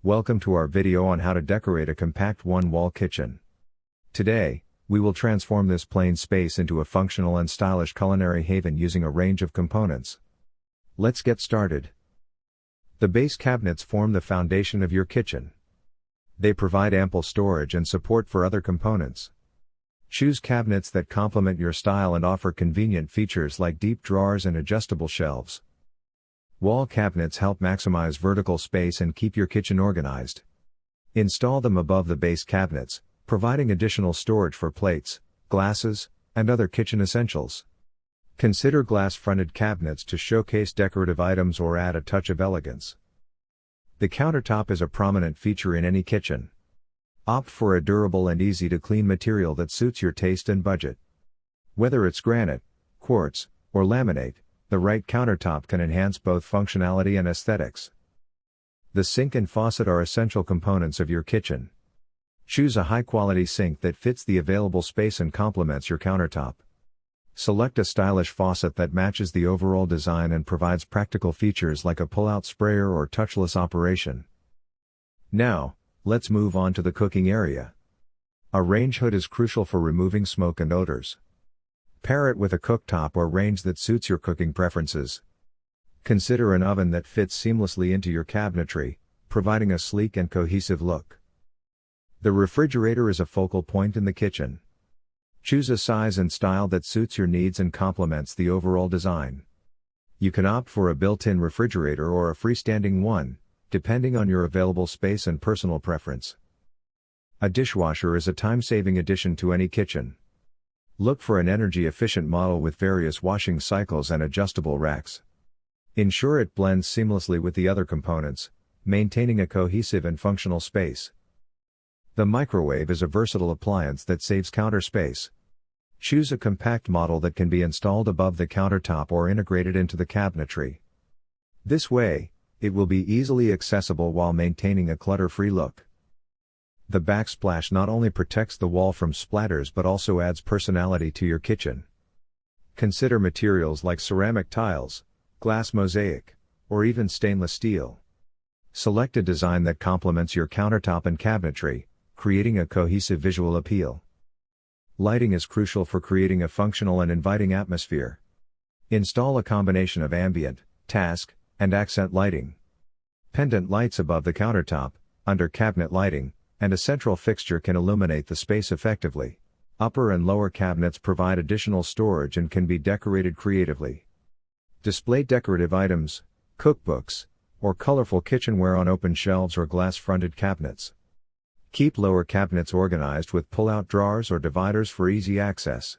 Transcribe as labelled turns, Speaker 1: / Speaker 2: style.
Speaker 1: Welcome to our video on how to decorate a compact one-wall kitchen. Today, we will transform this plain space into a functional and stylish culinary haven using a range of components. Let's get started. The base cabinets form the foundation of your kitchen. They provide ample storage and support for other components. Choose cabinets that complement your style and offer convenient features like deep drawers and adjustable shelves. Wall cabinets help maximize vertical space and keep your kitchen organized. Install them above the base cabinets, providing additional storage for plates, glasses, and other kitchen essentials. Consider glass-fronted cabinets to showcase decorative items or add a touch of elegance. The countertop is a prominent feature in any kitchen. Opt for a durable and easy-to-clean material that suits your taste and budget. Whether it's granite, quartz, or laminate, the right countertop can enhance both functionality and aesthetics. The sink and faucet are essential components of your kitchen. Choose a high-quality sink that fits the available space and complements your countertop. Select a stylish faucet that matches the overall design and provides practical features like a pull-out sprayer or touchless operation. Now, let's move on to the cooking area. A range hood is crucial for removing smoke and odors. Pair it with a cooktop or range that suits your cooking preferences. Consider an oven that fits seamlessly into your cabinetry, providing a sleek and cohesive look. The refrigerator is a focal point in the kitchen. Choose a size and style that suits your needs and complements the overall design. You can opt for a built-in refrigerator or a freestanding one, depending on your available space and personal preference. A dishwasher is a time-saving addition to any kitchen. Look for an energy-efficient model with various washing cycles and adjustable racks. Ensure it blends seamlessly with the other components, maintaining a cohesive and functional space. The microwave is a versatile appliance that saves counter space. Choose a compact model that can be installed above the countertop or integrated into the cabinetry. This way, it will be easily accessible while maintaining a clutter-free look. The backsplash not only protects the wall from splatters but also adds personality to your kitchen. Consider materials like ceramic tiles, glass mosaic, or even stainless steel. Select a design that complements your countertop and cabinetry, creating a cohesive visual appeal. Lighting is crucial for creating a functional and inviting atmosphere. Install a combination of ambient, task, and accent lighting. Pendant lights above the countertop, under cabinet lighting, and a central fixture can illuminate the space effectively. Upper and lower cabinets provide additional storage and can be decorated creatively. Display decorative items, cookbooks, or colorful kitchenware on open shelves or glass-fronted cabinets. Keep lower cabinets organized with pull-out drawers or dividers for easy access.